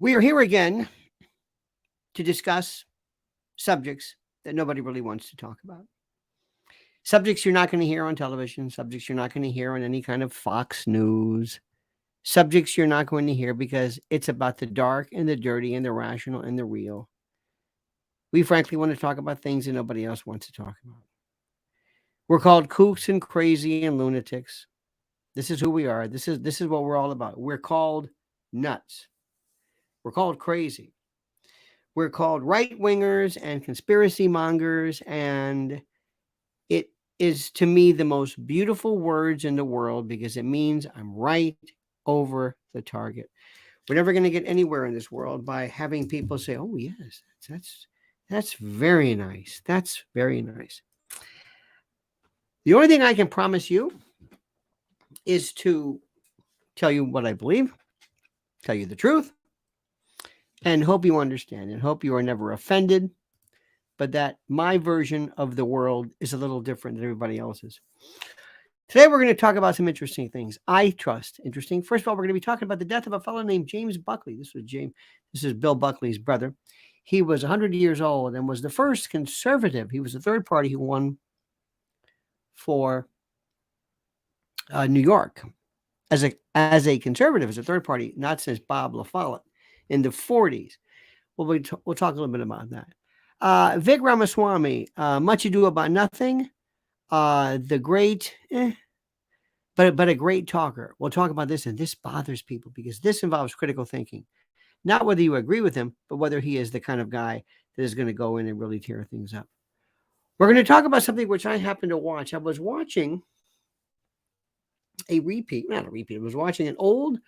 We are here again to discuss subjects that nobody really wants to talk about. Subjects you're not going to hear on television, subjects you're not going to hear on any kind of Fox News, subjects you're not going to hear because it's about the dark and the dirty and the rational and the real. We frankly want to talk about things that nobody else wants to talk about. We're called kooks and crazy and lunatics. This is who we are. This is what we're all about. We're called nuts. We're called crazy. We're called right wingers and conspiracy mongers, and it is to me the most beautiful words in the world because it means I'm right over the target. We're never going to get anywhere in this world by having people say, "Oh yes, that's very nice. That's very nice." The only thing I can promise you is to tell you what I believe, tell you the truth, and hope you understand and hope you are never offended, but that my version of the world is a little different than everybody else's. Today, we're going to talk about some interesting things. I trust interesting. First of all, we're going to be talking about the death of a fellow named James Buckley. This is Bill Buckley's brother. He was 100 years old and was the first conservative. He was the third party who won for New York as a conservative, as a third party, not since Bob LaFollette in the 40s. We'll talk a little bit about that. Vivek Ramaswamy, Much Ado About Nothing, the great, but a great talker. We'll talk about this, and this bothers people because this involves critical thinking. Not whether you agree with him, but whether he is the kind of guy that is going to go in and really tear things up. We're going to talk about something which I happened to watch. I was watching a repeat, not a repeat. I was watching an old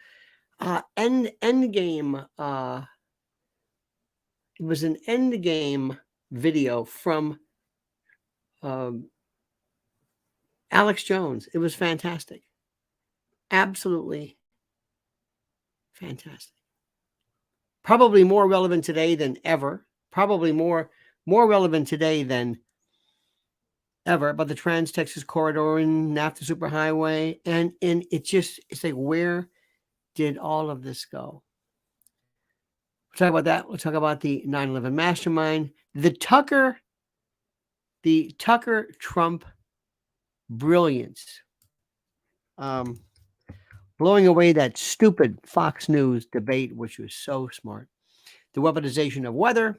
Endgame. It was an Endgame video from Alex Jones. It was fantastic. Absolutely fantastic. Probably more relevant today than ever. Probably more relevant today than ever about the Trans-Texas Corridor and NAFTA Superhighway. And it's like, where did all of this go? We'll talk about that. We'll talk about the 9/11 mastermind, the Tucker Trump brilliance, blowing away that stupid Fox News debate, which was so smart. The weaponization of weather,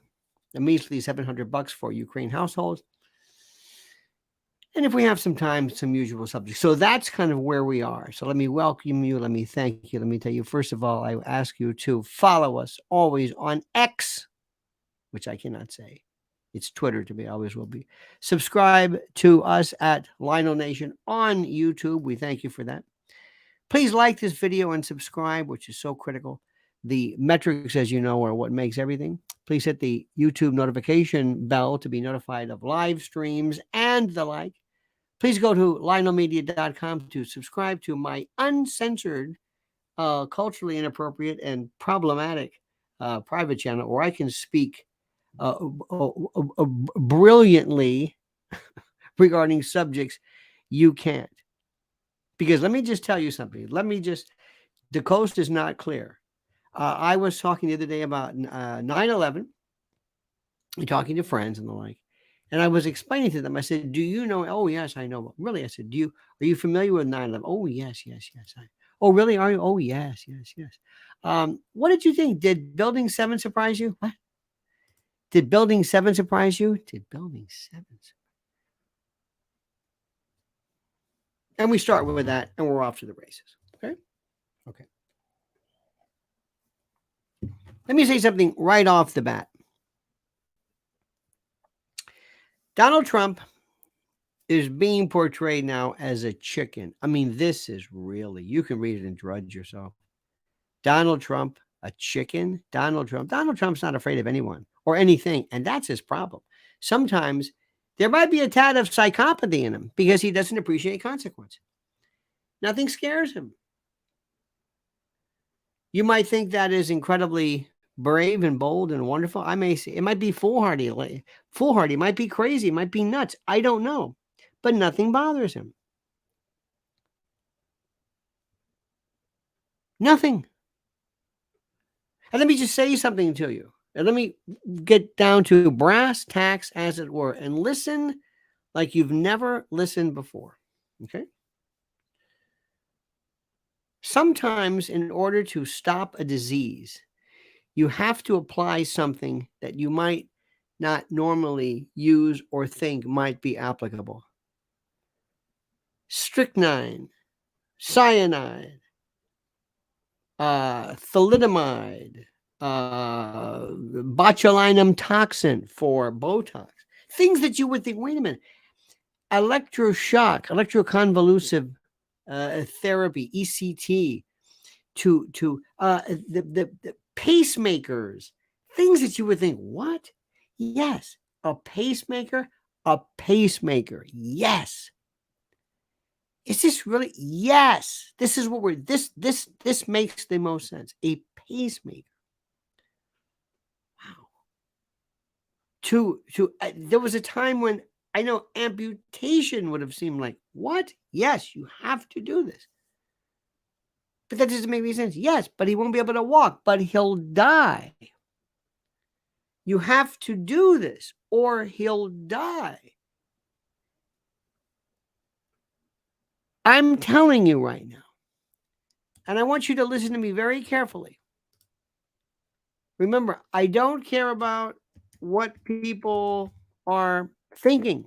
a measly $700 for Ukraine households. And if we have some time, some usual subjects. So that's kind of where we are. So let me welcome you. Let me thank you. Let me tell you, first of all, I ask you to follow us always on X, which I cannot say. It's Twitter to me, always will be. Subscribe to us at lionelnation on YouTube. We thank you for that. Please like this video and subscribe, which is so critical. The metrics, as you know, are what makes everything. Please hit the YouTube notification bell to be notified of live streams and the like. Please go to lionelmedia.com to subscribe to my uncensored, culturally inappropriate, and problematic private channel where I can speak brilliantly regarding subjects you can't. Because let me just tell you something. The coast is not clear. I was talking the other day about 9/11, talking to friends and the like. And I was explaining to them, I said, do you know? Oh, yes, I know. Really? I said, are you familiar with 9/11? Oh, yes. Oh, really? Are you? Oh, yes. What did you think? Did Building 7 surprise you? What? Did Building 7 surprise you? Did Building 7 surprise? And we start with that, and we're off to the races. Okay. Let me say something right off the bat. Donald Trump is being portrayed now as a chicken. I mean, this is really, you can read it and drudge yourself. Donald Trump, a chicken? Donald Trump's not afraid of anyone or anything, and that's his problem. Sometimes there might be a tad of psychopathy in him because he doesn't appreciate consequence. Nothing scares him. You might think that is incredibly brave and bold and wonderful. I may say it might be foolhardy, it might be crazy, it might be nuts. I don't know, but nothing bothers him. Nothing. And let me just say something to you. And let me get down to brass tacks, as it were, and listen like you've never listened before. Okay? Sometimes, in order to stop a disease, you have to apply something that you might not normally use or think might be applicable. Strychnine, cyanide, thalidomide, botulinum toxin for Botox. Things that you would think, wait a minute, electroshock, electroconvulsive therapy, ECT, to the pacemakers, things that you would think, what? Yes, a pacemaker, yes. Is this really? Yes. This is what we're, this makes the most sense. A pacemaker. Wow. There was a time when I know amputation would have seemed like, what? Yes, you have to do this. But that doesn't make any sense. Yes, but he won't be able to walk, but he'll die. You have to do this or he'll die. I'm telling you right now, and I want you to listen to me very carefully. Remember, I don't care about what people are thinking.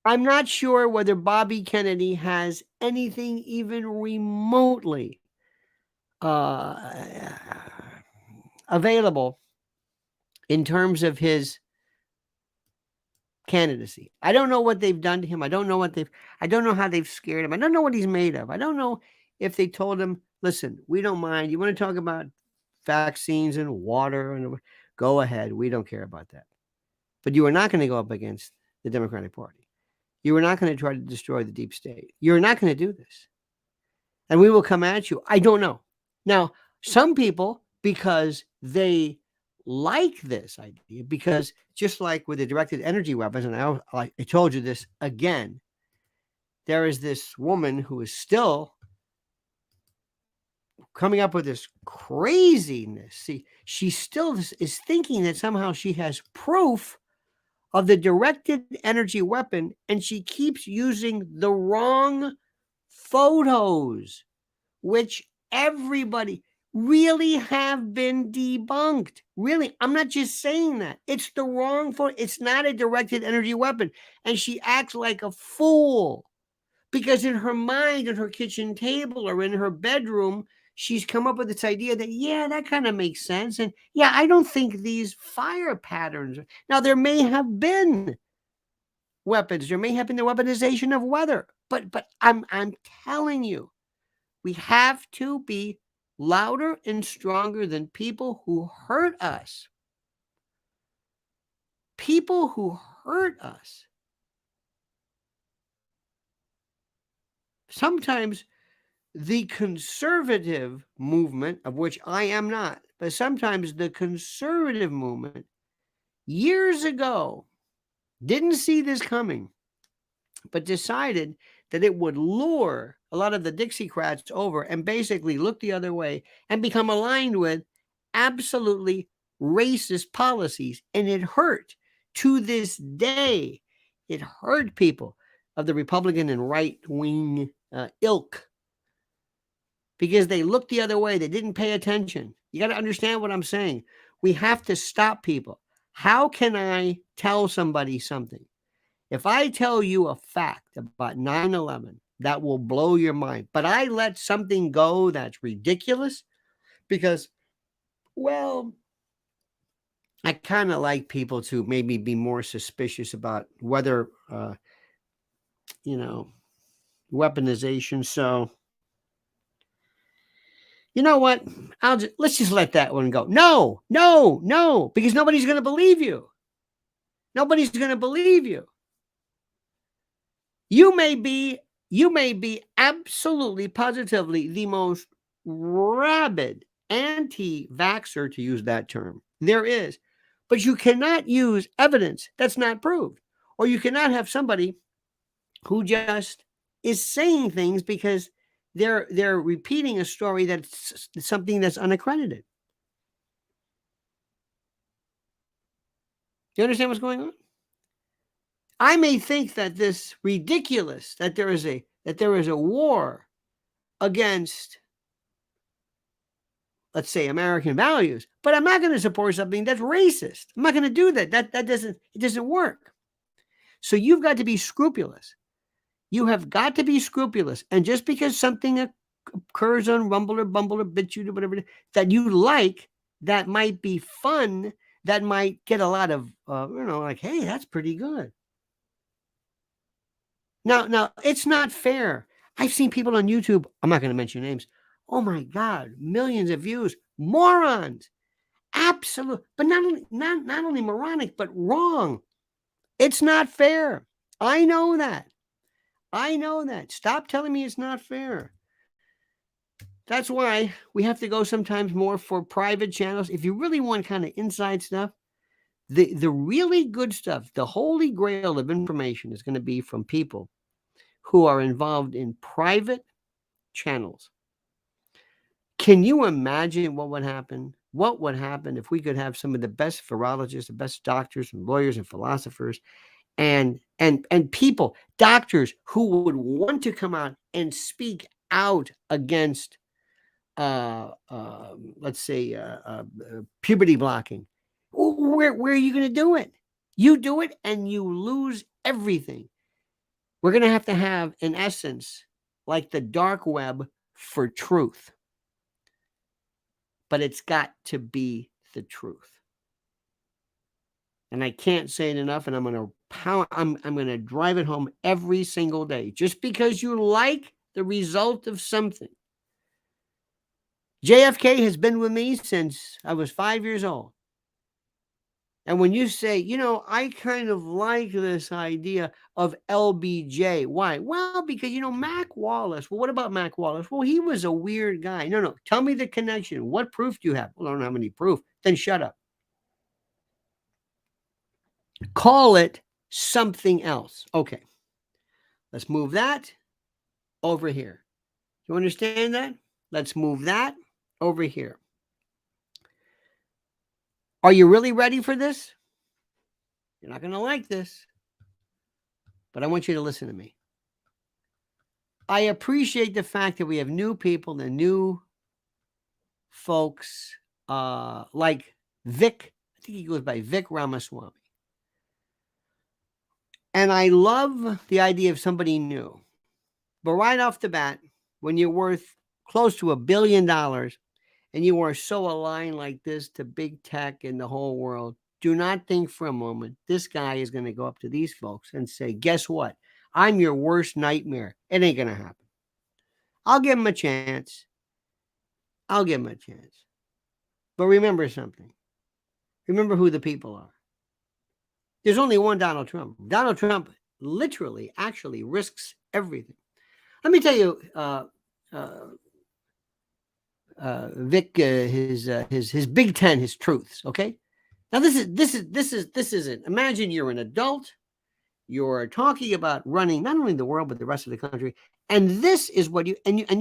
I'm not sure whether Bobby Kennedy has anything even remotely available in terms of his candidacy. I don't know what they've done to him. I don't know how they've scared him. I don't know what he's made of. I don't know if they told him, listen, we don't mind. You want to talk about vaccines and water and go ahead. We don't care about that. But you are not going to go up against the Democratic Party. You are not going to try to destroy the deep state. You're not going to do this. And we will come at you. I don't know. Now, some people, because they like this idea, because just like with the directed energy weapons, and I told you this again, there is this woman who is still coming up with this craziness. See, she still is thinking that somehow she has proof of the directed energy weapon, and she keeps using the wrong photos, which everybody really have been debunked. Really, I'm not just saying that. It's the wrong photo. It's not a directed energy weapon. And she acts like a fool because in her mind, at her kitchen table or in her bedroom, she's come up with this idea that, yeah, that kind of makes sense. And yeah, I don't think these fire patterns. Now, there may have been weapons. There may have been the weaponization of weather. But I'm telling you, we have to be louder and stronger than people who hurt us. People who hurt us. Sometimes the conservative movement, of which I am not, but sometimes the conservative movement years ago didn't see this coming, but decided that it would lure a lot of the Dixiecrats over and basically look the other way and become aligned with absolutely racist policies. And it hurt to this day. It hurt people of the Republican and right-wing ilk because they looked the other way. They didn't pay attention. You got to understand what I'm saying. We have to stop people. How can I tell somebody something? If I tell you a fact about 9/11, that will blow your mind, but I let something go that's ridiculous because, well, I kind of like people to maybe be more suspicious about whether, weaponization. So, you know what? Let's just let that one go. No, because nobody's going to believe you. Nobody's going to believe you. You may be absolutely, positively the most rabid anti-vaxxer, to use that term, there is. But you cannot use evidence that's not proved. Or you cannot have somebody who just is saying things because they're repeating a story that's something that's unaccredited. You understand what's going on? I may think that this ridiculous, that there is a war against, let's say, American values, but I'm not going to support something that's racist. I'm not going to do that. That doesn't work. So you've got to be scrupulous. You have got to be scrupulous. And just because something occurs on Rumble or Bumble or BitChute or whatever that you like, that might be fun, that might get a lot of, like, hey, that's pretty good. Now, it's not fair. I've seen people on YouTube, I'm not going to mention names. Oh my God, millions of views, morons. Absolute, but not only moronic, but wrong. It's not fair. I know that. Stop telling me it's not fair. That's why we have to go sometimes more for private channels. If you really want kind of inside stuff, the really good stuff, the holy grail of information is going to be from people who are involved in private channels. Can you imagine what would happen? What would happen if we could have some of the best virologists, the best doctors and lawyers and philosophers and people, doctors who would want to come out and speak out against, let's say, puberty blocking? Where are you going to do it? You do it and you lose everything. We're going to have, in essence, like the dark web for truth. But it's got to be the truth. And I can't say it enough, and I'm going to drive it home every single day. Just because you like the result of something. JFK has been with me since I was 5 years old. And when you say, I kind of like this idea of LBJ. Why? Well, because, Mac Wallace. Well, what about Mac Wallace? Well, he was a weird guy. No. Tell me the connection. What proof do you have? Well, I don't have any proof. Then shut up. Call it something else. Okay. Let's move that over here. You understand that? Let's move that over here. Are you really ready for this? You're not going to like this, but I want you to listen to me. I appreciate the fact that we have new people and new folks like Vic. I think he goes by Vivek Ramaswamy. And I love the idea of somebody new. But right off the bat, when you're worth close to $1 billion and you are so aligned like this to big tech and the whole world, do not think for a moment this guy is going to go up to these folks and say, guess what? I'm your worst nightmare. It ain't going to happen. I'll give him a chance. But remember something. Remember who the people are. There's only one Donald Trump. Donald Trump literally, actually risks everything. Let me tell you, Vic, his Big Ten, his truths. Okay. Now this isn't. Imagine you're an adult. You're talking about running not only the world but the rest of the country, and this is what you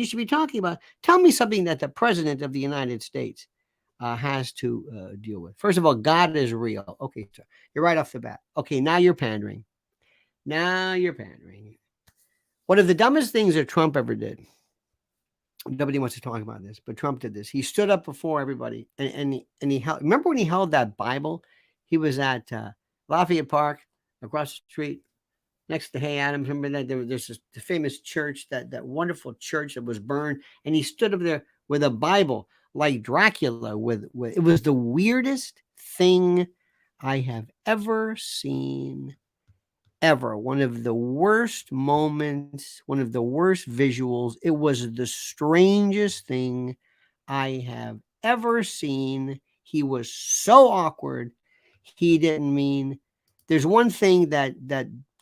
should be talking about. Tell me something that the president of the United States has to deal with. First of all, God is real. Okay, so you're right off the bat. Okay, now you're pandering. One of the dumbest things that Trump ever did. Nobody wants to talk about this, but Trump did this. He stood up before everybody, and he held. Remember when he held that Bible? He was at Lafayette Park, across the street, next to Hay Adams. Remember that there's the famous church, that wonderful church that was burned, and he stood up there with a Bible like Dracula. With it was the weirdest thing I have ever seen. Ever. One of the worst moments, one of the worst visuals. It was the strangest thing I have ever seen. He was so awkward. He didn't mean. There's one thing that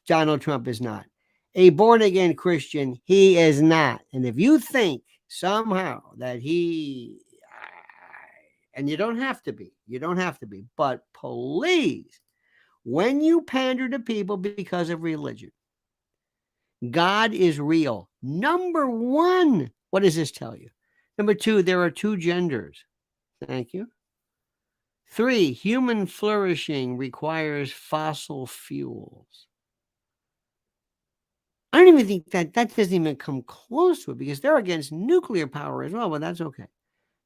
Donald Trump is not. A born-again Christian, he is not. And if you think somehow that and you don't have to be, but please, when you pander to people because of religion, God is real. Number one. What does this tell you? Number 2, there are 2 genders. Thank you. 3, human flourishing requires fossil fuels. I don't even think that doesn't even come close to it, because they're against nuclear power as well, but that's okay.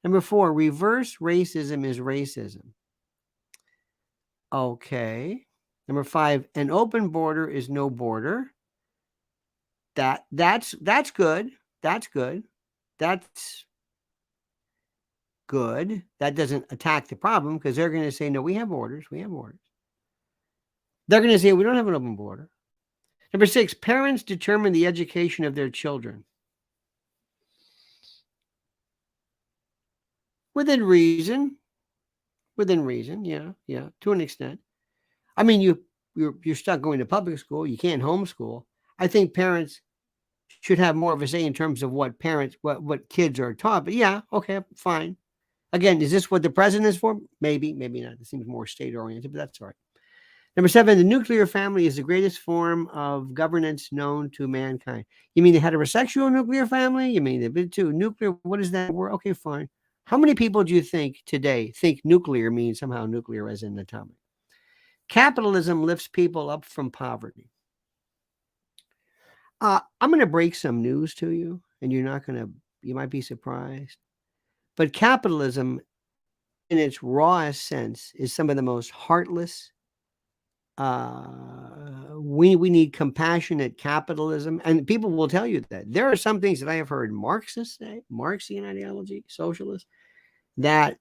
Number 4, reverse racism is racism. Okay. Number 5, an open border is no border. That's good. That's good. That's good. That doesn't attack the problem, because they're going to say, no, we have borders. We have borders. They're going to say, we don't have an open border. Number 6, parents determine the education of their children. Within reason. Within reason, yeah, to an extent. I mean, you're stuck going to public school. You can't homeschool. I think parents should have more of a say in terms of what kids are taught. But yeah, okay, fine. Again, is this what the president is for? Maybe, maybe not. It seems more state-oriented, but that's all right. Number 7, the nuclear family is the greatest form of governance known to mankind. You mean the heterosexual nuclear family? You mean the bit two nuclear? What is that word? Okay, fine. How many people do you think today think nuclear means somehow nuclear as in atomic? Capitalism lifts people up from poverty. I'm going to break some news to you, and you might be surprised. But capitalism, in its rawest sense, is some of the most heartless. We need compassionate capitalism, and people will tell you that. There are some things that I have heard Marxists say, Marxian ideology, socialists, that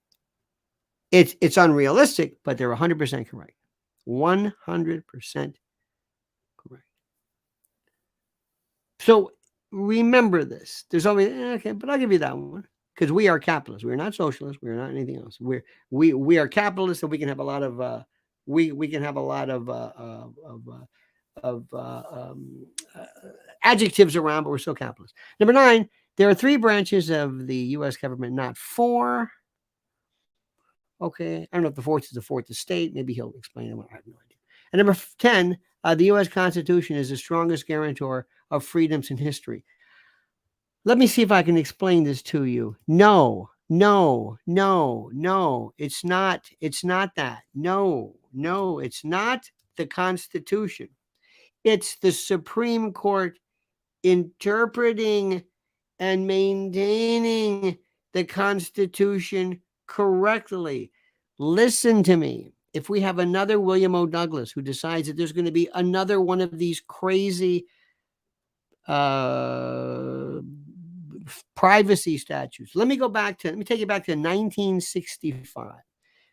it's unrealistic, but they're 100% correct. 100% correct. So remember this. There's always, okay, but I'll give you that one. Because we are capitalists. We're not socialists. We're not anything else. We are capitalists, so we can have a lot of we can have a lot of adjectives around, but we're still capitalists. Number 9, there are 3 branches of the U.S. government, not 4. Okay, I don't know if the 4th is the 4th estate. Maybe he'll explain it. I have no idea. And number 10, the U.S. Constitution is the strongest guarantor of freedoms in history. Let me see if I can explain this to you. No, it's not. It's not that. No, it's not the Constitution. It's the Supreme Court interpreting and maintaining the Constitution correctly. Listen to me. If we have another William O. Douglas who decides that there's going to be another one of these crazy privacy statutes. Let me take you back to 1965.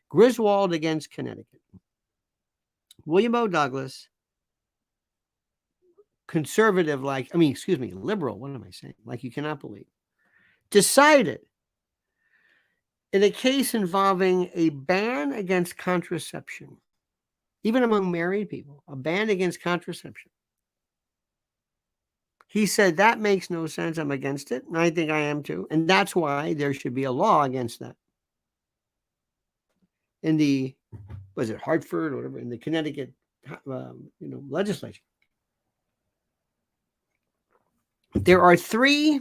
Griswold against Connecticut. William O. Douglas, conservative, liberal, what am I saying? Like you cannot believe. Decided in a case involving a ban against contraception, even among married people, a ban against contraception. He said, that makes no sense. I'm against it. And I think I am too. And that's why there should be a law against that. In the, was it Hartford or whatever, in the Connecticut, legislature. There are three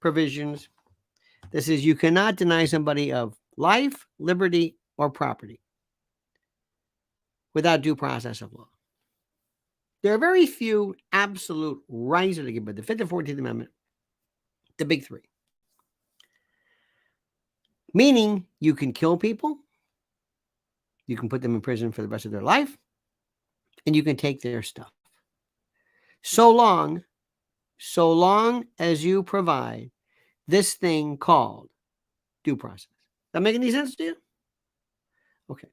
provisions. This is, you cannot deny somebody of life, liberty, or property without due process of law. There are very few absolute rights that are given by the 5th and 14th Amendment, the big 3. Meaning, you can kill people, you can put them in prison for the rest of their life, and you can take their stuff. So long as you provide this thing called due process. Does that make any sense to you? Okay.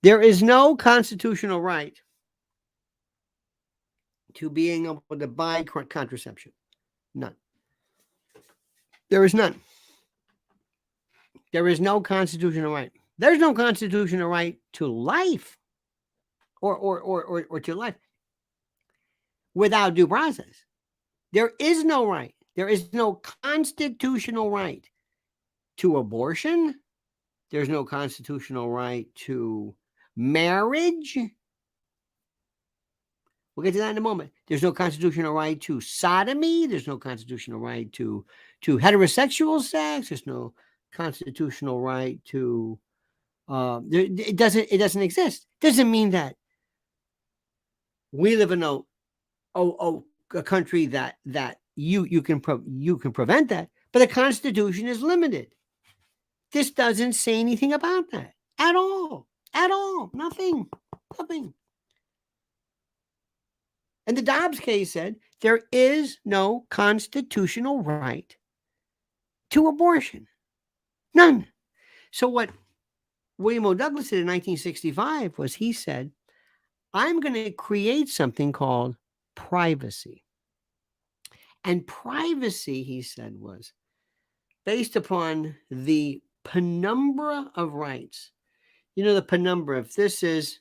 There is no constitutional right to being able to buy contraception. None. There is none. There is no constitutional right. There's no constitutional right to life or to life without due process. There is no right. There is no constitutional right to abortion. There's no constitutional right to marriage. We'll get to that in a moment. There's no constitutional right to sodomy. There's no constitutional right to heterosexual sex. There's no constitutional right to it doesn't exist. Doesn't mean that we live in a country that you can prevent that, but the Constitution is limited. This doesn't say anything about that at all. Nothing. And the Dobbs case said there is no constitutional right to abortion. None. So what William O. Douglas did in 1965 was he said, I'm going to create something called privacy. And privacy, he said, was based upon the penumbra of rights. You know, the penumbra, if this is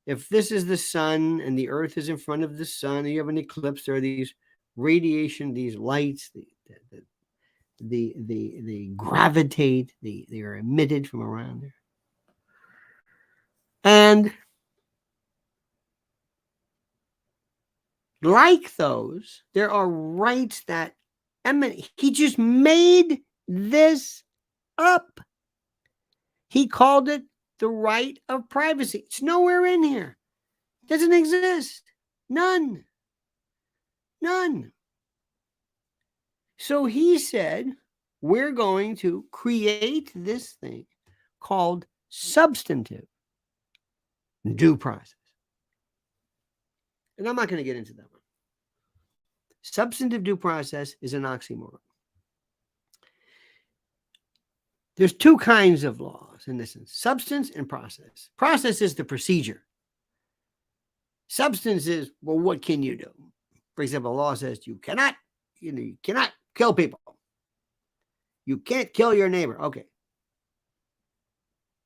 the sun and the earth is in front of the sun, and you have an eclipse, there are these radiation, these lights, they gravitate, they are emitted from around there. And like those, there are rights that emanate. He just made this up. He called it the right of privacy. It's nowhere in here. It doesn't exist. None. So he said, we're going to create this thing called substantive due process. And I'm not going to get into that one. Substantive due process is an oxymoron. There's two kinds of laws in this sense, substance and process. Process is the procedure. Substance is, well, what can you do? For example, law says you cannot kill people. You can't kill your neighbor. Okay.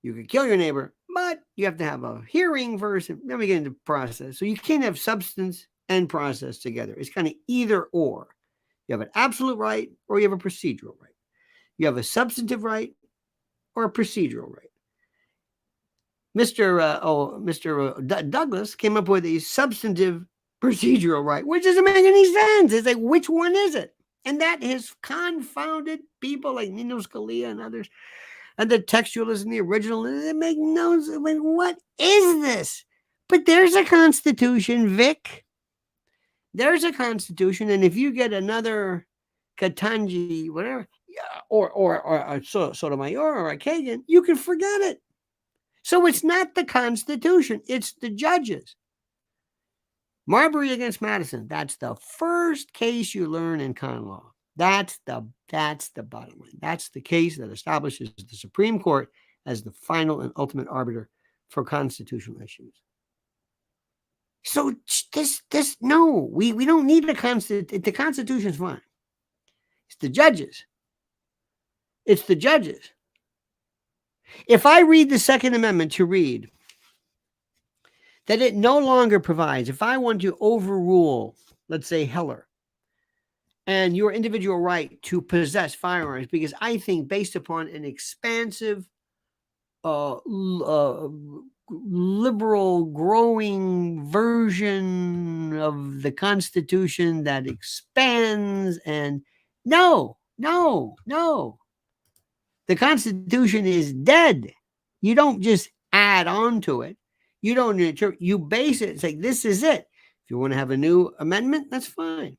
You can kill your neighbor, but you have to have a hearing first. And then we get into process. So you can't have substance and process together. It's kind of either or. You have an absolute right or you have a procedural right. You have a substantive right or a procedural right. Mr. Douglas came up with a substantive procedural right, which doesn't make any sense. It's like, which one is it? And that has confounded people like Nino Scalia and others. And the textualists and the original, they make no sense. Like, what is this? But there's a constitution, Vic. There's a constitution, and if you get another Katanji, whatever, or a Sotomayor or a Kagan, you can forget it. So it's not the Constitution, it's the judges. Marbury against Madison, that's the first case you learn in con law. That's the bottom line. That's the case that establishes the Supreme Court as the final and ultimate arbiter for constitutional issues. So no, we don't need a constitution. The Constitution's fine. It's the judges. If I read the Second Amendment to read that it no longer provides, if I want to overrule, let's say, Heller, and your individual right to possess firearms, because I think based upon an expansive, liberal, growing version of the Constitution that expands, and no. The Constitution is dead. You don't just add on to it. You don't you base it. It's like, this is it. If you want to have a new amendment, that's fine.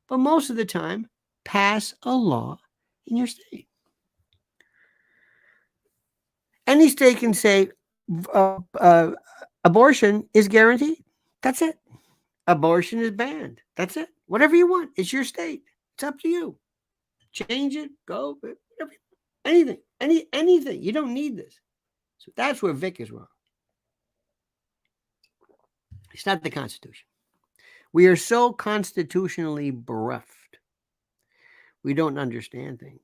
But most of the time, pass a law in your state. Any state can say abortion is guaranteed. That's it. Abortion is banned. That's it. Whatever you want. It's your state. It's up to you. Change it. Go. Whatever. Anything. Anything. You don't need this. So that's where Vic is wrong. It's not the Constitution. We are so constitutionally bereft. We don't understand things.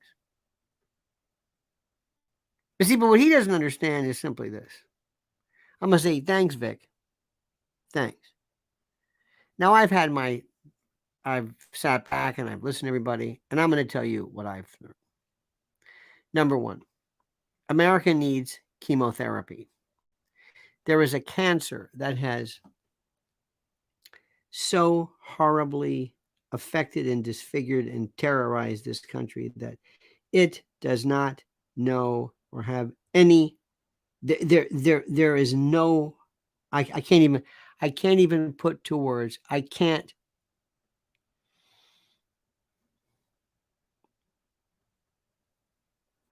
But see, what he doesn't understand is simply this. I'm going to say, thanks, Vic. Thanks. Now, I've sat back and I've listened to everybody, and I'm going to tell you what I've learned. Number one, America needs chemotherapy. there is a cancer that has so horribly affected and disfigured and terrorized this country that it does not know or have any. There is no. I can't even put to words. I can't.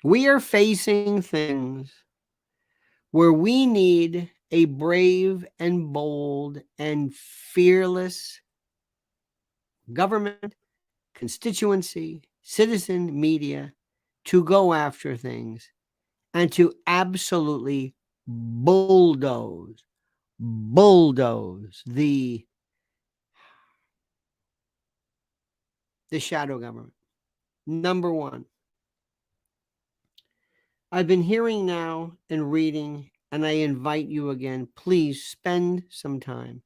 We are facing things where we need a brave and bold and fearless government, constituency, citizen media to go after things and to absolutely bulldoze the shadow government. Number one, I've been hearing now and reading, and I invite you again, please spend some time.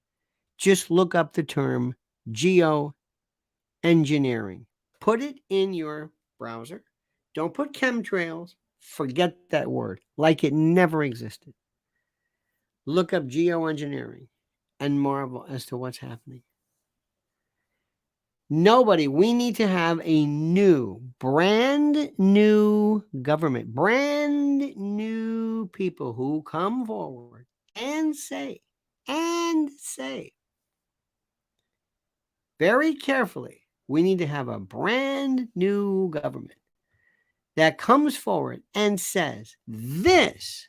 Just look up the term geoengineering. Put it in your browser. Don't put chemtrails. Forget that word, like it never existed. Look up geoengineering and marvel as to what's happening. We need to have a brand new government, brand new people who come forward and say very carefully, we need to have a brand new government that comes forward and says, this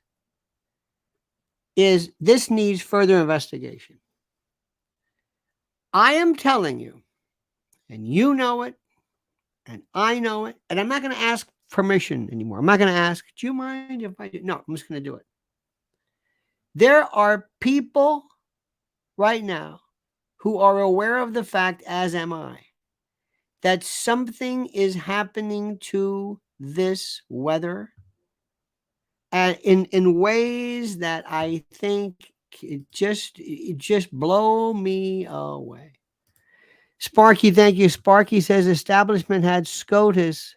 needs further investigation. I am telling you, and you know it, and I know it, and I'm not going to ask permission anymore. I'm not going to ask, do you mind if I do? No, I'm just going to do it. There are people right now who are aware of the fact, as am I, that something is happening to this weather in ways that I think it just blow me away. Sparky, thank you. Sparky says establishment had SCOTUS,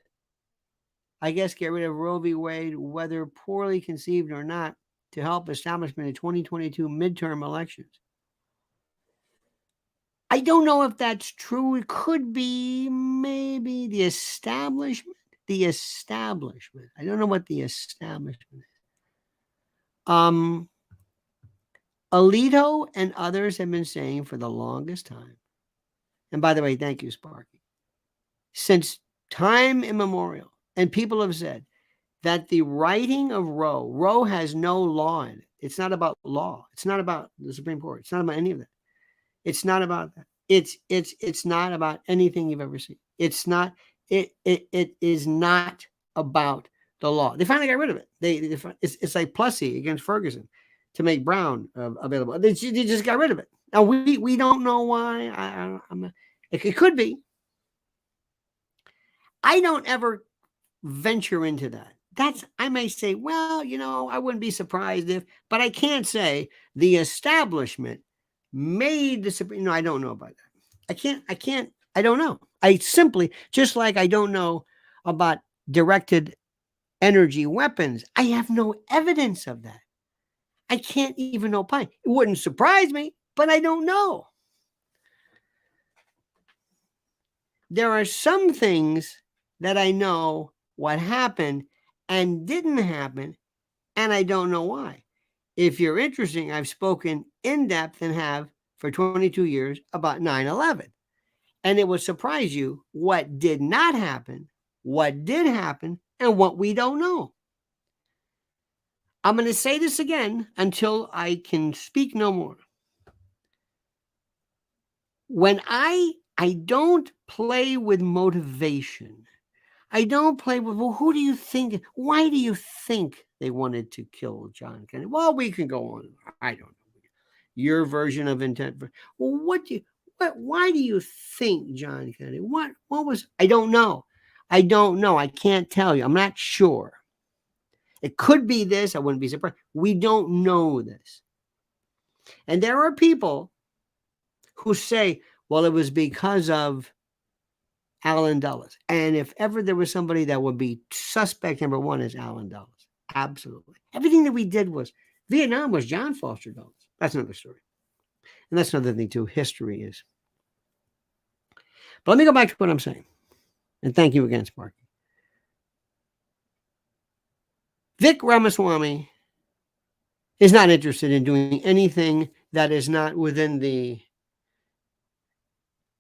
I guess, get rid of Roe v. Wade, whether poorly conceived or not, to help establishment in 2022 midterm elections. I don't know if that's true. It could be maybe the establishment. I don't know what the establishment is. Alito and others have been saying for the longest time, and by the way, thank you, Sparky, since time immemorial, and people have said that the writing of Roe has no law in it. It's not about law. It's not about the Supreme Court. It's not about any of that. It's not about that. It's not about anything you've ever seen. It's not. It is not about the law. They finally got rid of it. It's like Plessy against Ferguson to make Brown available. They just got rid of it. Now we don't know why. It could be. I don't ever venture into that. I may say, well, I wouldn't be surprised if, but I can't say the establishment made the Supreme. No, I don't know about that. I don't know. I simply, just like I don't know about directed energy weapons, I have no evidence of that. I can't even opine. It wouldn't surprise me, but I don't know. There are some things that I know what happened and didn't happen, and I don't know why. If you're interested, I've spoken in depth and have for 22 years about 9/11. And it would surprise you what did not happen, what did happen, and what we don't know. I'm going to say this again until I can speak no more. When I don't play with motivation. I don't play with, well, who do you think? Why do you think they wanted to kill John Kennedy? Well, we can go on. I don't know. Your version of intent. Well, why do you think John Kennedy? What was, I don't know. I can't tell you. I'm not sure. It could be this. I wouldn't be surprised. We don't know this. And there are people who say, well, it was because of Alan Dulles. And if ever there was somebody that would be suspect number one, is Alan Dulles. Absolutely. Everything that we did was Vietnam was John Foster Dulles. That's another story. And that's another thing too. History is. But let me go back to what I'm saying. And thank you again, Sparky. Vivek Ramaswamy is not interested in doing anything that is not within the,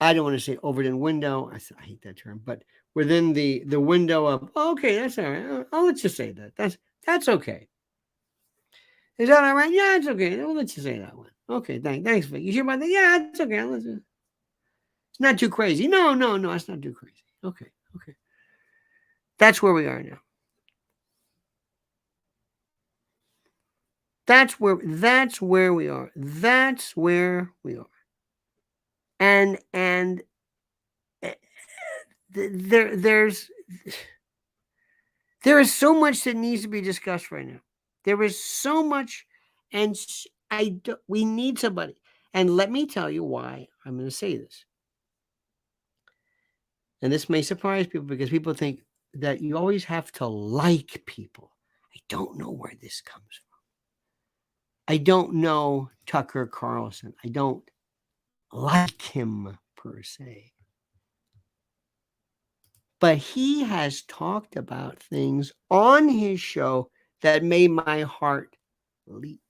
I don't want to say overdone window. I hate that term, but within the window of, oh, okay, that's all right. Oh, let's just say that. That's okay. Is that all right? Yeah, it's okay. Well, let's just say that one. Okay, thanks, Vic. You sure about that? Yeah, it's okay. It's not too crazy. No, it's not too crazy. Okay. That's where we are now. That's where we are. That's where we are. And there is so much that needs to be discussed right now. There is so much, and we need somebody. And let me tell you why I'm going to say this. And this may surprise people because people think that you always have to like people. I don't know where this comes from. I don't know Tucker Carlson. I don't like him per se. But he has talked about things on his show that made my heart leap.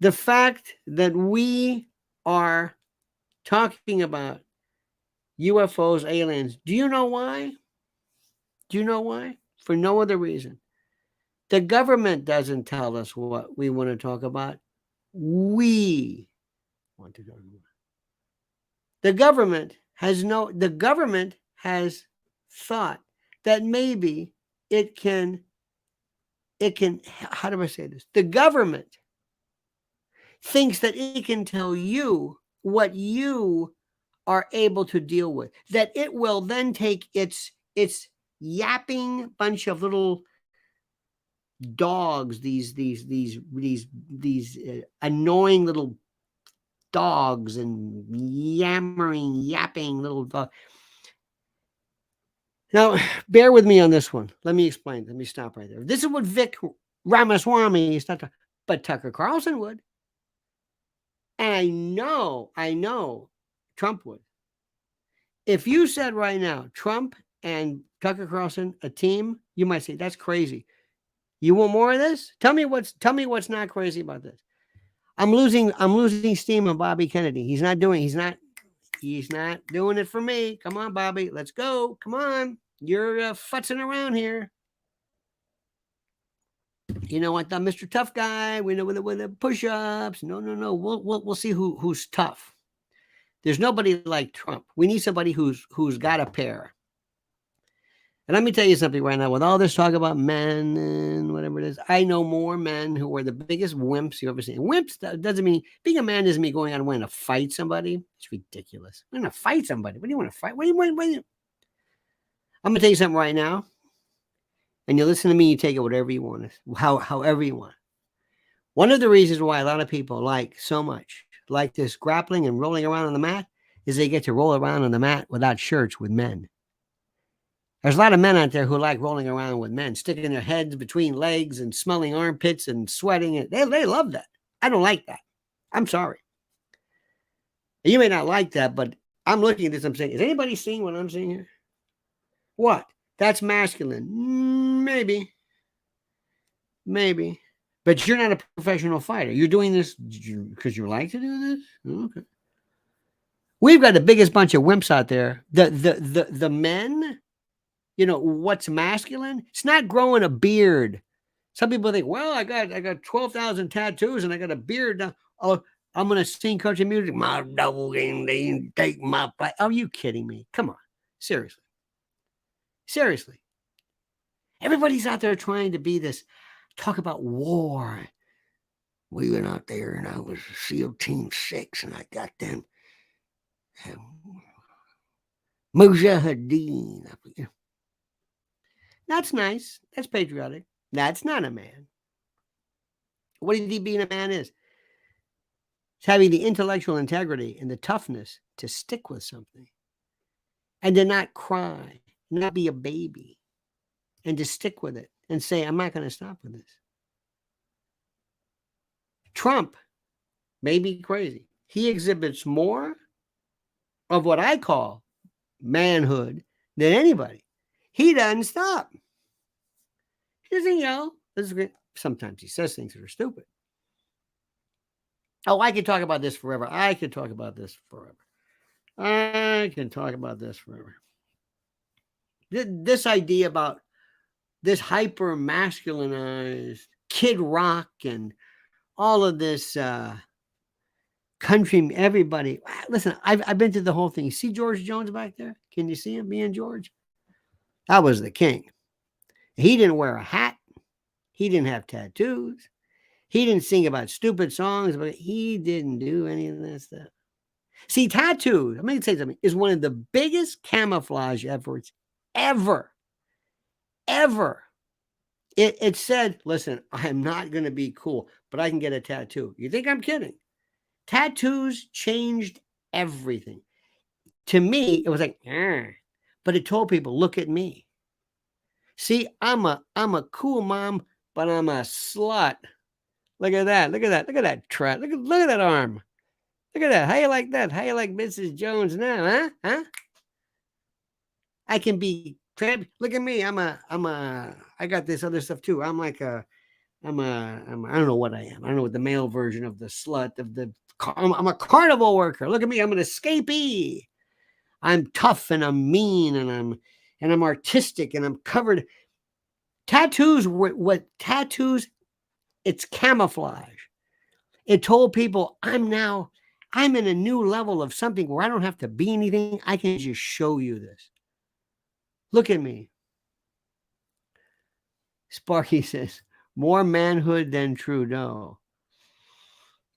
The fact that we are talking about UFOs, aliens, do you know why? Do you know why? For no other reason. The government doesn't tell us what we want to talk about. We want to talk about it. The government has thought that maybe it can, how do I say this? The government thinks that it can tell you what you are able to deal with, that it will then take its yapping bunch of little dogs, these annoying little dogs and yapping little dogs. Now, bear with me on this one. Let me explain. Let me stop right there. This is what Vivek Ramaswamy is not, but Tucker Carlson would. And I know Trump would. If you said right now, Trump and Tucker Carlson, a team, you might say, that's crazy. You want more of this? Tell me what's not crazy about this. I'm losing steam on Bobby Kennedy. He's not doing it for me. Come on, Bobby. Let's go. Come on. You're futzing around here. You know what, Mr. Tough Guy? We know with the push-ups. No. We'll see who's tough. There's nobody like Trump. We need somebody who's got a pair. And let me tell you something right now. With all this talk about men and whatever it is, I know more men who are the biggest wimps you've ever seen. Wimps doesn't mean being a man doesn't mean going out and wanting to fight somebody. It's ridiculous. I'm going to fight somebody. What do you want to fight? What do you want? I'm going to tell you something right now. And you listen to me, you take it whatever you want, however you want. One of the reasons why a lot of people like this grappling and rolling around on the mat is they get to roll around on the mat without shirts with men. There's a lot of men out there who like rolling around with men, sticking their heads between legs and smelling armpits and sweating. They love that. I don't like that. I'm sorry. You may not like that, but I'm looking at this. I'm saying, is anybody seeing what I'm seeing here? What? That's masculine. Maybe. But you're not a professional fighter. You're doing this because you like to do this? Okay. We've got the biggest bunch of wimps out there. The men, you know, what's masculine? It's not growing a beard. Some people think, well, I got 12,000 tattoos and I got a beard now. Oh, I'm going to sing country music. My dog ain't take my place. Are you kidding me? Come on. Seriously. Everybody's out there trying to be this, talk about war. We went out there and I was SEAL Team 6 and I got them Mujahideen. That's nice. That's patriotic. That's not a man. What do you think being a man is? It's having the intellectual integrity and the toughness to stick with something and to not cry, not be a baby, and to stick with it and say, I'm not going to stop with this. Trump may be crazy. He exhibits more of what I call manhood than anybody. He doesn't stop. He doesn't yell. Sometimes he says things that are stupid. Oh, I could talk about this forever. I could talk about this forever. I can talk about this forever. This idea about this hyper masculinized Kid Rock and all of this country, everybody. Listen, I've been to the whole thing. You see George Jones back there? Can you see him, me and George? That was the king. He didn't wear a hat. He didn't have tattoos. He didn't sing about stupid songs, but he didn't do any of that stuff. See, tattoos, let me say something, is one of the biggest camouflage efforts ever. It said, listen, I'm not going to be cool, but I can get a tattoo. You think I'm kidding? Tattoos changed everything. To me, it was like, but it told people, look at me. See, I'm a cool mom, but I'm a slut. Look at that. Look at that. Look at that trap. Look at that arm. Look at that. How you like that? How you like Mrs. Jones now, huh? I can be crab. Look at me. I got this other stuff too. I'm I don't know what I am. I don't know what the male version of the slut I'm a carnival worker. Look at me. I'm an escapee. I'm tough and I'm mean and I'm artistic and I'm covered. Tattoos, it's camouflage. It told people I'm in a new level of something where I don't have to be anything. I can just show you this. Look at me. Sparky says, more manhood than Trudeau.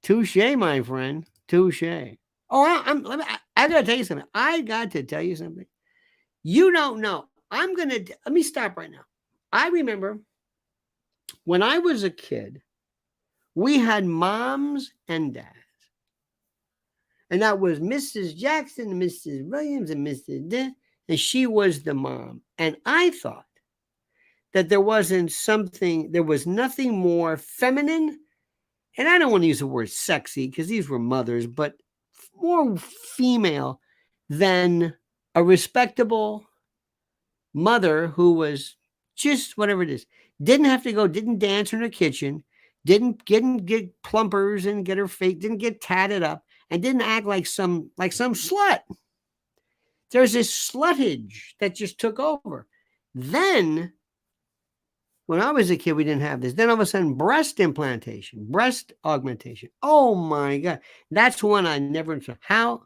Touche, my friend. Touche. Oh, I got to tell you something. I got to tell you something. You don't know. Let me stop right now. I remember when I was a kid, we had moms and dads. And that was Mrs. Jackson, Mrs. Williams, and Mrs. D. And she was the mom. And I thought that there was nothing more feminine. And I don't want to use the word sexy because these were mothers, but more female than a respectable mother who was just whatever it is. Didn't dance in her kitchen, didn't get plumpers and get her face, didn't get tatted up, and didn't act like some slut. There's this slutage that just took over. Then, when I was a kid, we didn't have this. Then all of a sudden, breast implantation, breast augmentation. Oh my God. That's one I never understood. How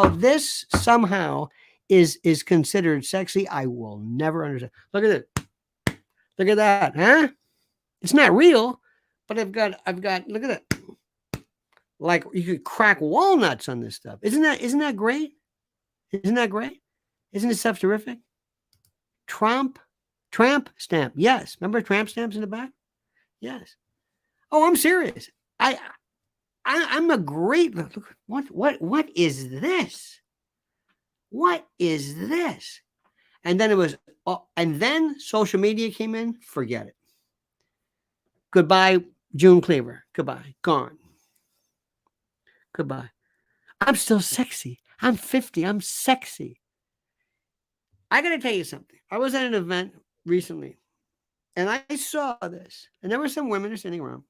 this somehow is considered sexy, I will never understand. Look at it. Look at that, huh? It's not real, but I've got, look at that. Like you could crack walnuts on this stuff. Isn't that great? Isn't that great? Isn't this stuff terrific? Tramp stamp. Yes. Remember tramp stamps in the back? Yes. Oh, I'm serious. I'm a great look. What is this? What is this? And then social media came in. Forget it. Goodbye, June Cleaver. Goodbye. Gone. Goodbye. I'm still sexy. I'm 50. I'm sexy. I got to tell you something. I was at an event recently, and I saw this. And there were some women sitting around.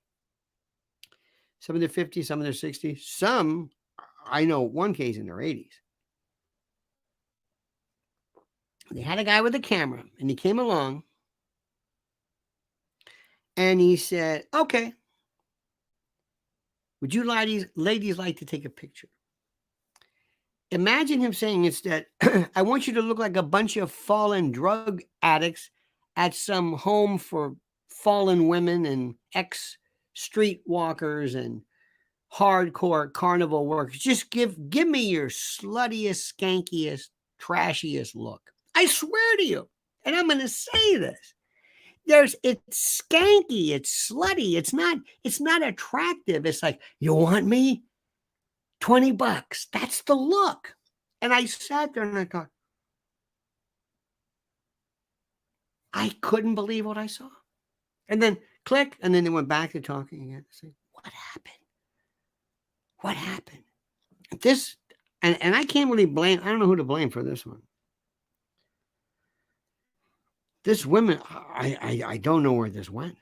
Some in their 50s, some in their 60s. Some, I know one case in their 80s. They had a guy with a camera, and he came along, and he said, okay, would you ladies like to take a picture? Imagine him saying instead, I want you to look like a bunch of fallen drug addicts at some home for fallen women and ex-streetwalkers and hardcore carnival workers. Just give me your sluttiest, skankiest, trashiest look. I swear to you. And I'm going to say this. It's skanky, it's slutty, it's not attractive. It's like, you want me? $20. That's the look. And I sat there and I thought, I couldn't believe what I saw. And then click, and then they went back to talking again. It's like, what happened? What happened? This, and I can't really blame, I don't know who to blame for this one. This women, I don't know where this went.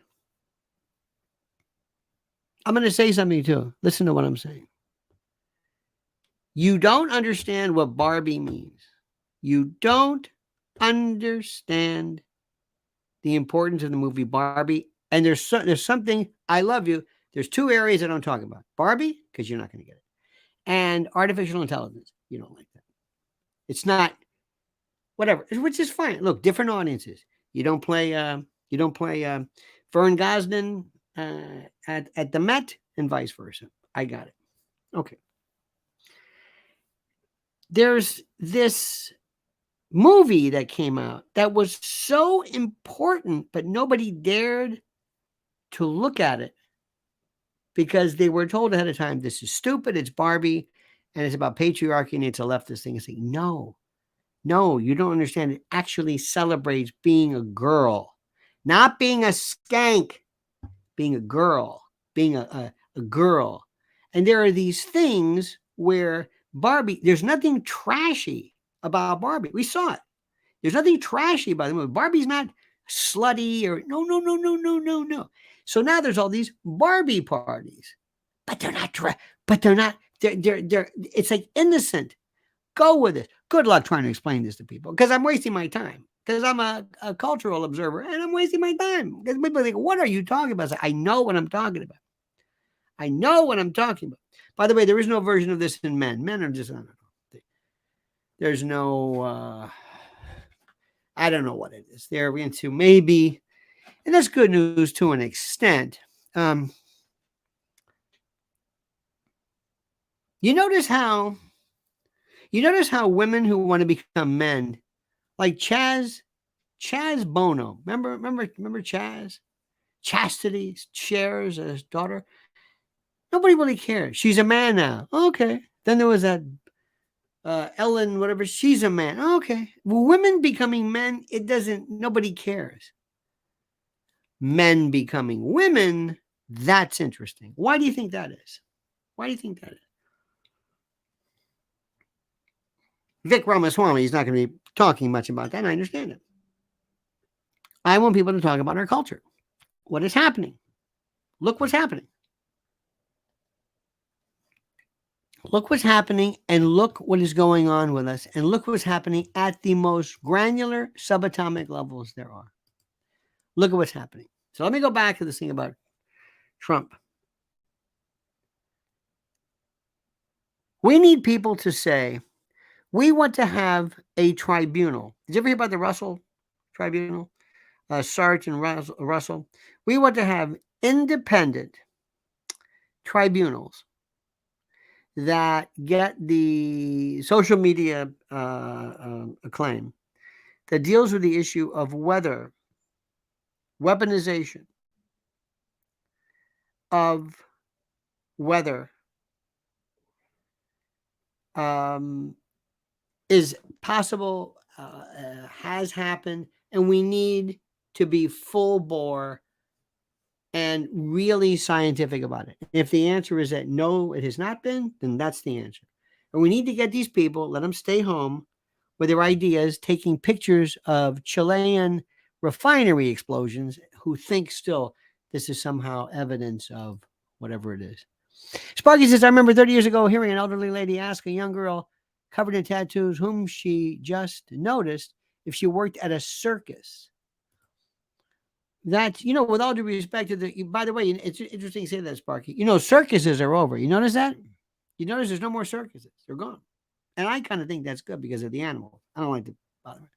I'm going to say something too. Listen to what I'm saying. You don't understand what Barbie means. You don't understand the importance of the movie Barbie. And there's something, I love you. There's two areas I don't talk about. Barbie, because you're not going to get it. And artificial intelligence. You don't like that. It's not, whatever, which is fine. Look, different audiences. You don't play Vern Gosdin at the Met and vice versa. I got it. Okay. There's this movie that came out that was so important, but nobody dared to look at it because they were told ahead of time, this is stupid, it's Barbie, and it's about patriarchy, and it's a leftist thing. It's like, no, you don't understand. It actually celebrates being a girl, not being a skank, being a girl, being a girl. And there are these things where Barbie, there's nothing trashy about Barbie. We saw it. There's nothing trashy about the movie. Barbie's not slutty or no. So now there's all these Barbie parties, but they're not, they're it's like innocent. Go with it. Good luck trying to explain this to people because I'm wasting my time because I'm a cultural observer and I'm wasting my time because people think, what are you talking about? I know what I'm talking about. I know what I'm talking about. By the way, there is no version of this in men. Men are just, I don't know. There's no, I don't know what it is. They're into maybe, and that's good news to an extent. You notice how women who want to become men, like Chaz Bono, remember Chaz? Chastity shares his daughter. Nobody really cares. She's a man now. Okay. Then there was that Ellen, whatever. She's a man. Okay. Well, women becoming men, nobody cares. Men becoming women, that's interesting. Why do you think that is? Vivek Ramaswamy is not going to be talking much about that. And I understand it. I want people to talk about our culture. What is happening? Look what's happening. Look what's happening and look what is going on with us and look what's happening at the most granular subatomic levels there are. Look at what's happening. So let me go back to this thing about Trump. We need people to say, we want to have a tribunal. Did you ever hear about the Russell Tribunal? Sergeant Russell. We want to have independent tribunals that get the social media acclaim that deals with the issue of whether weaponization of weather is possible, has happened, and we need to be full bore and really scientific about it. If the answer is that no, it has not been, then that's the answer. And we need to get these people, let them stay home with their ideas, taking pictures of Chilean refinery explosions, who think still this is somehow evidence of whatever it is. Sparky says, I remember 30 years ago hearing an elderly lady ask a young girl covered in tattoos whom she just noticed if she worked at a circus. That, with all due respect to by the way, it's interesting to say that, Sparky. Circuses are over. You notice that? You notice there's no more circuses. They're gone. And I kind of think that's good because of the animals. I don't like to bother it.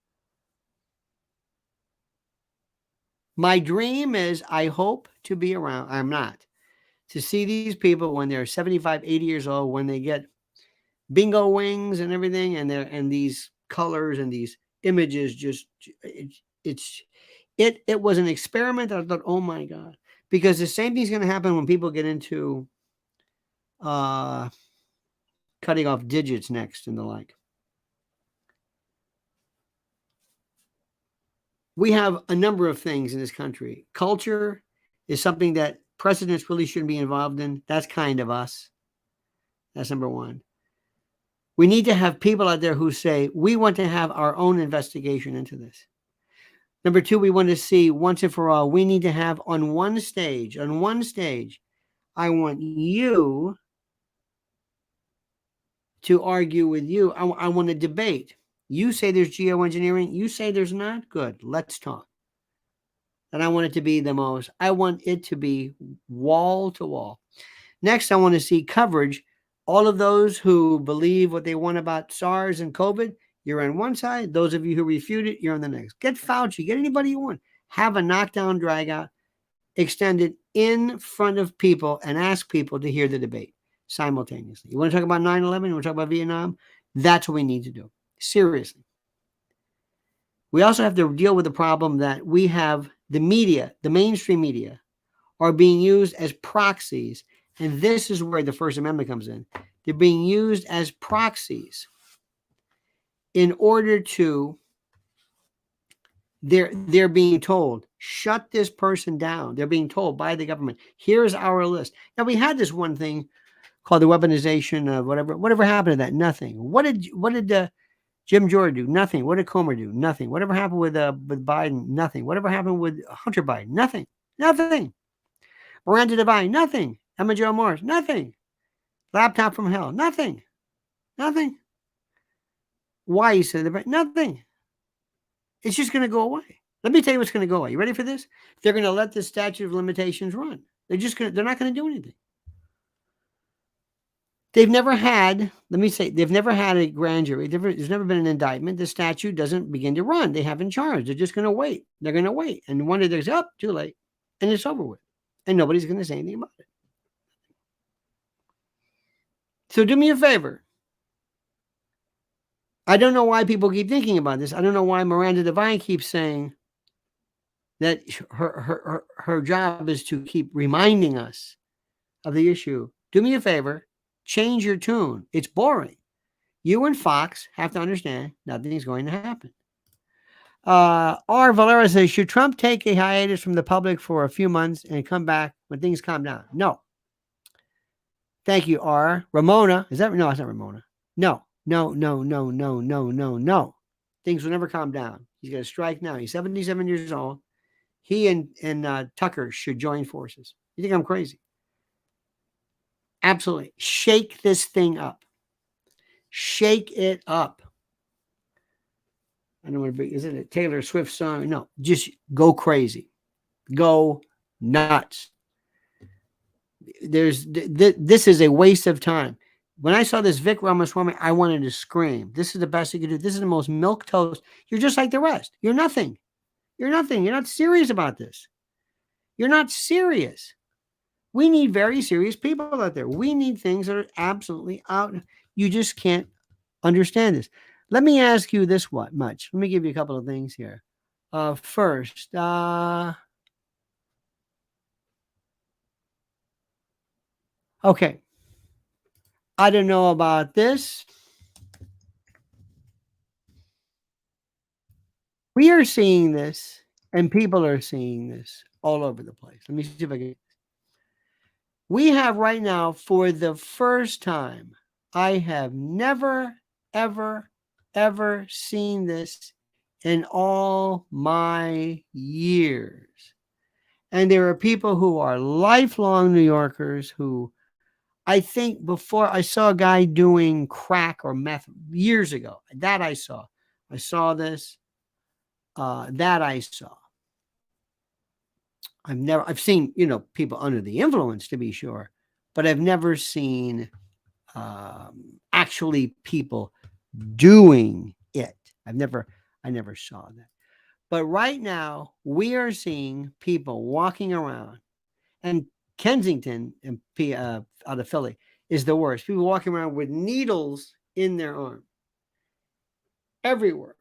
My dream is, I hope to be around. I'm not. To see these people when they're 75, 80 years old, when they get bingo wings and everything, and these colors and these images, it was an experiment. I thought, oh my God, because the same thing's going to happen when people get into cutting off digits next and the like. We have a number of things in this country: culture, is something that presidents really shouldn't be involved in. That's kind of us. That's number one. We need to have people out there who say, we want to have our own investigation into this. Number two, we want to see once and for all, we need to have on one stage, I want you to argue with you. I want to debate. You say there's geoengineering. You say there's not. Good. Let's talk. And I want it to be I want it to be wall to wall. Next, I want to see coverage. All of those who believe what they want about SARS and COVID, you're on one side. Those of you who refute it, you're on the next. Get Fauci, get anybody you want. Have a knockdown, drag out, extend it in front of people and ask people to hear the debate simultaneously. You want to talk about 9/11? You want to talk about Vietnam? That's what we need to do. Seriously. We also have to deal with the problem that we have the media, the mainstream media, are being used as proxies. And this is where the First Amendment comes in. They're being used as proxies in order to, they're being told, shut this person down. They're being told by the government, here's our list. Now, we had this one thing called the weaponization of whatever happened to that? Nothing. What did Jim Jordan do? Nothing. What did Comer do? Nothing. Whatever happened with Biden? Nothing. Whatever happened with Hunter Biden? Nothing. Nothing. Miranda Devine? Nothing. Emma Jo Morris? Nothing. Laptop from hell? Nothing. Nothing. Why you said that? Nothing. It's just going to go away. Let me tell you what's going to go away. You ready for this? They're going to let the statute of limitations run. They're not going to do anything. They've never had, they've never had a grand jury. There's never been an indictment. The statute doesn't begin to run. They haven't charged. They're just going to wait. They're going to wait. And one day there's too late. And it's over with. And nobody's going to say anything about it. So do me a favor. I don't know why people keep thinking about this. I don't know why Miranda Devine keeps saying that her job is to keep reminding us of the issue. Do me a favor. Change your tune. It's boring. You and Fox have to understand nothing's going to happen. R. Valera says, should Trump take a hiatus from the public for a few months and come back when things calm down? No. Thank you, R. Ramona. No, it's not Ramona. No. Things will never calm down. He's got to strike now. He's 77 years old. He and Tucker should join forces. You think I'm crazy? Absolutely. Shake this thing up. Shake it up. I don't want to be, is it a Taylor Swift song? No, just go crazy. Go nuts. This is a waste of time. When I saw this Vivek Ramaswamy, I wanted to scream. This is the best you can do. This is the most milquetoast. You're just like the rest. You're nothing. You're nothing. You're not serious about this. You're not serious. We need very serious people out there. We need things that are absolutely out. You just can't understand this. Let me ask you this much. Let me give you a couple of things here. First, okay. I don't know about this. We are seeing this, and people are seeing this all over the place. Let me see if I can. We have right now, for the first time, I have never, ever, ever seen this in all my years. And there are people who are lifelong New Yorkers who, I think before, I saw a guy doing crack or meth years ago. That I saw. I saw this. That I saw. I've seen, people under the influence, to be sure, but I've never seen actually people doing it. I never saw that. But right now, we are seeing people walking around, and Kensington and out of Philly is the worst. People walking around with needles in their arm everywhere.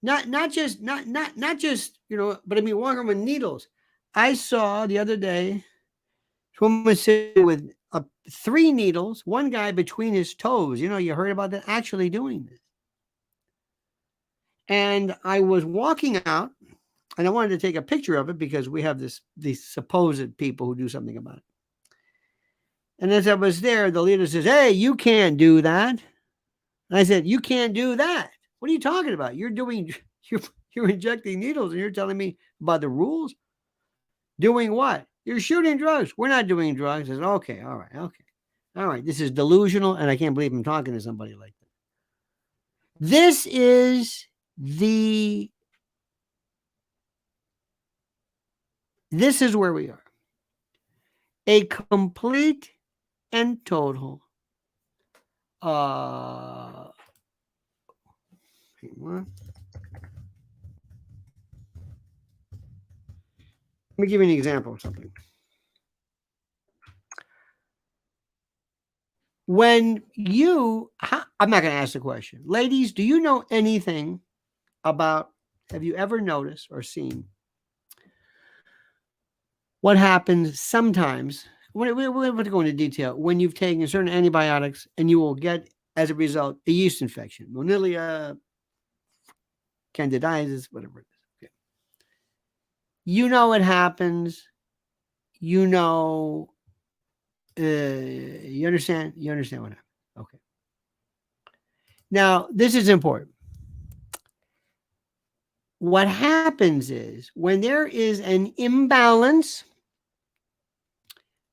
Not just, but I mean, walking around with needles. I saw the other day, a woman sitting with 3 needles, one guy between his toes. You heard about that, actually doing this. And I was walking out And I wanted to take a picture of it because we have these supposed people who do something about it. And as I was there, the leader says, "Hey, you can't do that." And I said, "You can't do that. What are you talking about? You're injecting needles and you're telling me about the rules? Doing what? You're shooting drugs. We're not doing drugs." I said, "Okay, all right, okay. All right. This is delusional, and I can't believe I'm talking to somebody like that." This is where we are. A complete and total let me give you an example of something. When I'm not going to ask the question. Ladies, do you know anything about, have you ever noticed or seen what happens sometimes? We're going to go into detail. When you've taken certain antibiotics and you will get, as a result, a yeast infection, Monilla, candidiasis, whatever it is. Okay. You know it happens. You know, you understand what happened. Okay. Now, this is important. What happens is when there is an imbalance,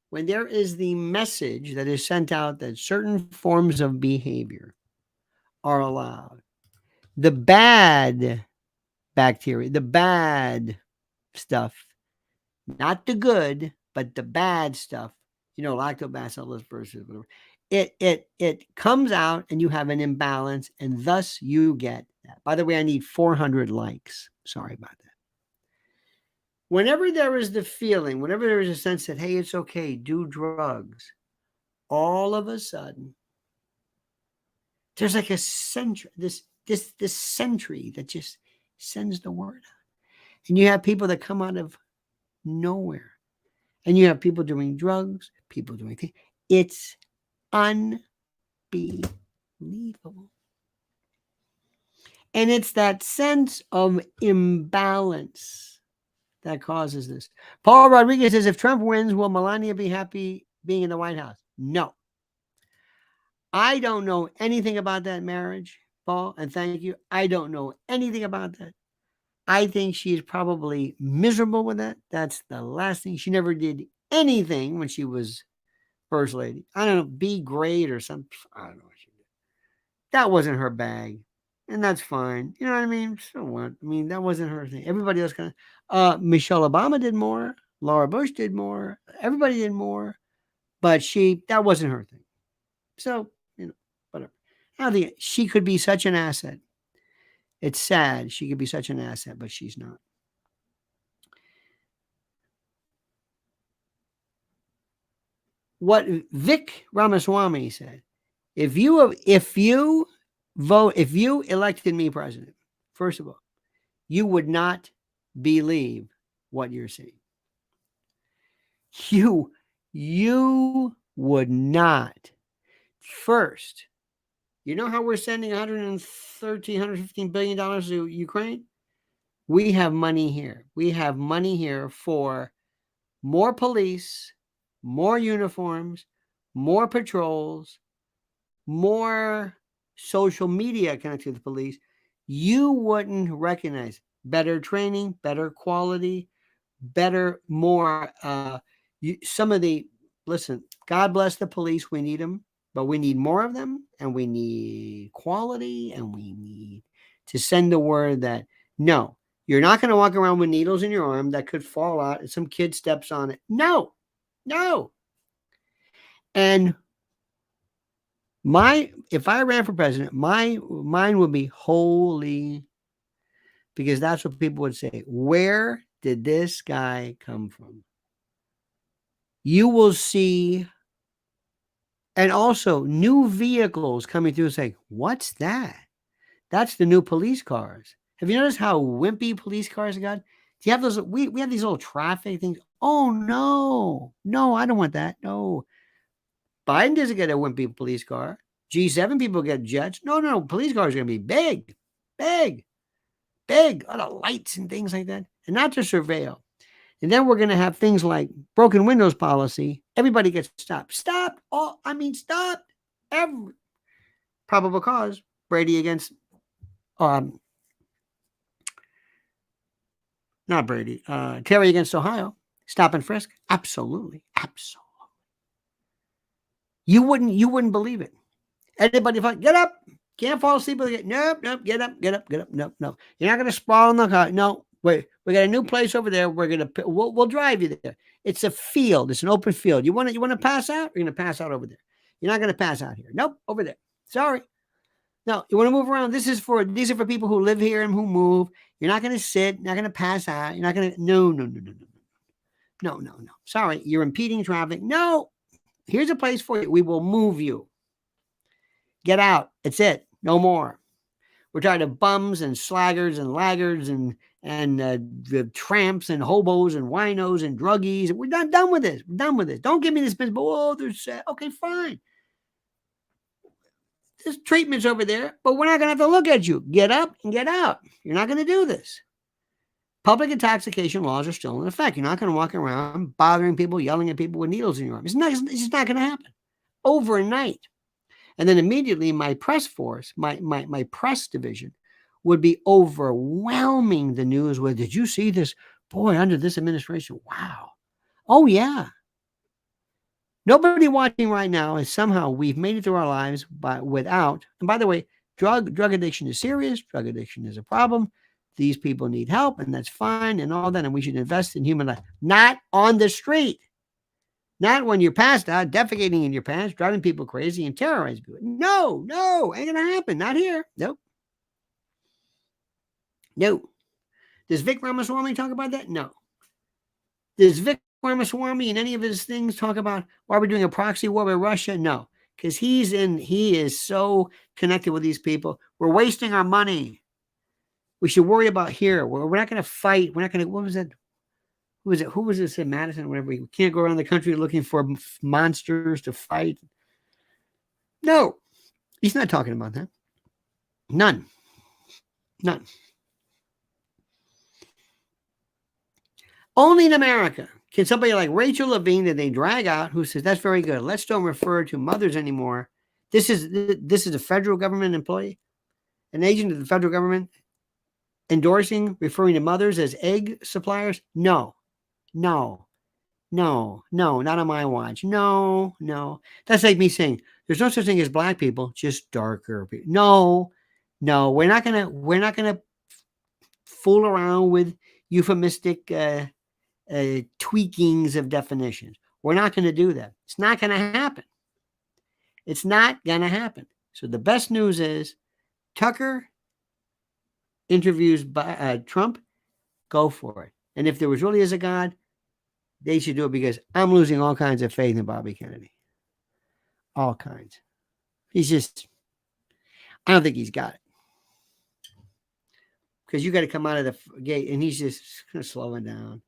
when there is the message that is sent out that certain forms of behavior are allowed, the bad bacteria, the bad stuff, not the good, but the bad stuff, lactobacillus versus whatever, it comes out and you have an imbalance, and thus you get that. By the way, I need 400 likes. Sorry about that. Whenever there is the feeling, whenever there is a sense that, hey, it's okay, do drugs, all of a sudden, there's like a sentry, this sentry that just sends the word out. And you have people that come out of nowhere. And you have people doing drugs, people doing things. It's unbelievable. And it's that sense of imbalance that causes this. Paul Rodriguez says, if Trump wins, will Melania be happy being in the White House? No. I don't know anything about that marriage, Paul, and thank you. I don't know anything about that. I think she is probably miserable with that. That's the last thing. She never did anything when she was first lady. I don't know, be great or something. I don't know what she did. That wasn't her bag. And that's fine. You know what I mean? So what? I mean, that wasn't her thing. Everybody else kind of, Michelle Obama did more. Laura Bush did more. Everybody did more. But that wasn't her thing. So, whatever. I don't think she could be such an asset. It's sad. She could be such an asset, but she's not. What Vivek Ramaswamy said, if you elected me president, first of all, you would not believe what you're seeing. You would not. First, you know how we're sending $115 billion to Ukraine? We have money here. We have money here for more police, more uniforms, more patrols, more social media connected to the police. You wouldn't recognize better training, better quality, more. Listen, God bless the police. We need them, but we need more of them, and we need quality, and we need to send the word that no, you're not going to walk around with needles in your arm that could fall out and some kid steps on it. No. And if I ran for president, mine would be holy, because that's what people would say. Where did this guy come from? You will see, and also new vehicles coming through saying, what's that? That's the new police cars. Have you noticed how wimpy police cars got? Do you have those? We have these little traffic things. Oh, no, I don't want that. No. Biden doesn't get a wimpy police car. G7 people get jets. No, police cars are going to be big. A lot of lights and things like that. and not to surveil. And then we're going to have things like broken windows policy. Everybody gets stopped. Stopped. Stopped. Every probable cause. Brady against, not Brady. Terry against Ohio. Stop and frisk. Absolutely. You wouldn't believe it. Everybody, get up. Can't fall asleep. Nope. Get up. No. You're not going to sprawl in the car. No. Wait. We got a new place over there. We'll drive you there. It's a field. It's an open field. You want to pass out? You're going to pass out over there. You're not going to pass out here. Nope. Over there. Sorry. No. You want to move around? These are for people who live here and who move. You're not going to sit. Not going to pass out. You're not going to. No. Sorry. You're impeding traffic. No. Here's a place for you. We will move you. Get out. It's it. No more. We're tired of bums and slaggers and laggards and tramps and hobos and winos and druggies. We're not done with this. We're done with this. Don't give me this business. Oh, there's okay, fine. There's treatments over there, but we're not going to have to look at you. Get up and get out. You're not going to do this. Public intoxication laws are still in effect. You're not going to walk around bothering people, yelling at people with needles in your arm. It's just not going to happen overnight. And then immediately my press force, my press division would be overwhelming the news with, did you see this? Boy, under this administration, wow. Oh, yeah. Nobody watching right now is somehow we've made it through our lives without, and by the way, drug addiction is serious. Drug addiction is a problem. These people need help, and that's fine and all that, and we should invest in human life. Not on the street. Not when you're passed out, defecating in your pants, driving people crazy, and terrorizing people. No, ain't going to happen. Not here. Nope. No. Does Vivek Ramaswamy talk about that? No. Does Vivek Ramaswamy in any of his things talk about why we're doing a proxy war with Russia? No. Because he is so connected with these people. We're wasting our money. We should worry about here. We're not going to fight. We're not going to, what was that? Who was this in Madison? Whatever. We can't go around the country looking for monsters to fight. No, he's not talking about that. None. Only in America can somebody like Rachel Levine that they drag out who says, that's very good. Let's don't refer to mothers anymore. This is a federal government employee, an agent of the federal government endorsing, referring to mothers as egg suppliers. No, not on my watch. No. That's like me saying there's no such thing as black people, just darker people. No, we're not gonna fool around with euphemistic tweakings of definitions. We're not going to do that. It's not going to happen. So the best news is Tucker interviews Trump. Go for it. And if there really is a God, they should do it, because I'm losing all kinds of faith in Bobby Kennedy. All kinds. I don't think he's got it. Because you got to come out of the gate, and he's just slowing down.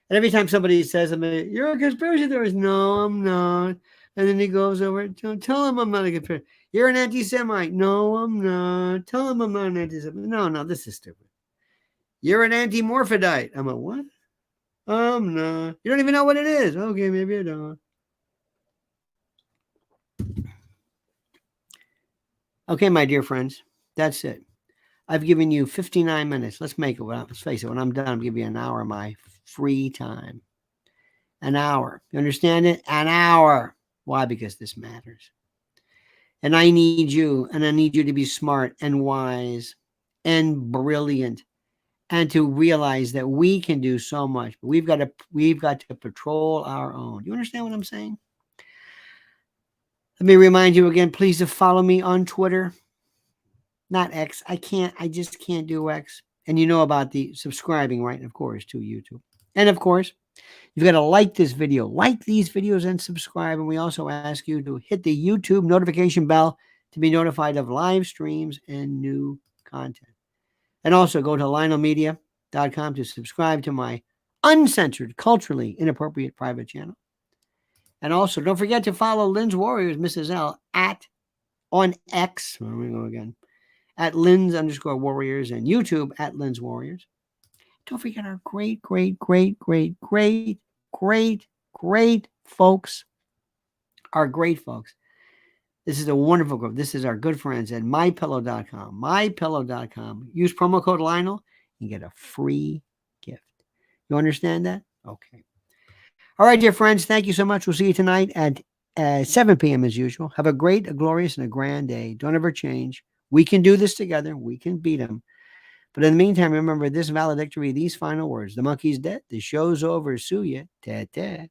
And every time somebody says to me, you're a conspiracy theorist. No, I'm not. And then he goes over, tell him I'm not a conspiracy. You're an anti-Semite. No, I'm not. Tell him I'm not an anti-Semite. No, this is stupid. You're an anti-morphidite. I'm like, what? I'm not. You don't even know what it is. Okay, maybe I don't. Okay, my dear friends, that's it. I've given you 59 minutes. Let's make it. Let's face it. When I'm done, I'll give you an hour of my free time. An hour. You understand it? An hour. Why? Because this matters. And I need you. And I need you to be smart and wise and brilliant, and to realize that we can do so much. But we've got to patrol our own. You understand what I'm saying? Let me remind you again, please, to follow me on Twitter. Not X. I just can't do X. And you know about the subscribing, right? Of course, to YouTube. And of course, you've got to like this video. Like these videos and subscribe. And we also ask you to hit the YouTube notification bell to be notified of live streams and new content. And also go to lionelmedia.com to subscribe to my uncensored, culturally inappropriate private channel. And also, don't forget to follow Lynn's Warriors, Mrs. L, on X. Here we go again. At Lynn's_Warriors, and YouTube at Lynn's Warriors. Don't forget our great, great, great, great, great, great, great folks. Our great folks. This is a wonderful group. This is our good friends at mypillow.com. Mypillow.com. Use promo code Lionel and get a free gift. You understand that? Okay. All right, dear friends. Thank you so much. We'll see you tonight at 7 p.m. as usual. Have a great, a glorious, and a grand day. Don't ever change. We can do this together. We can beat them. But in the meantime, remember this valedictory, these final words. The monkey's dead. The show's over. Sue ya. Ta-ta.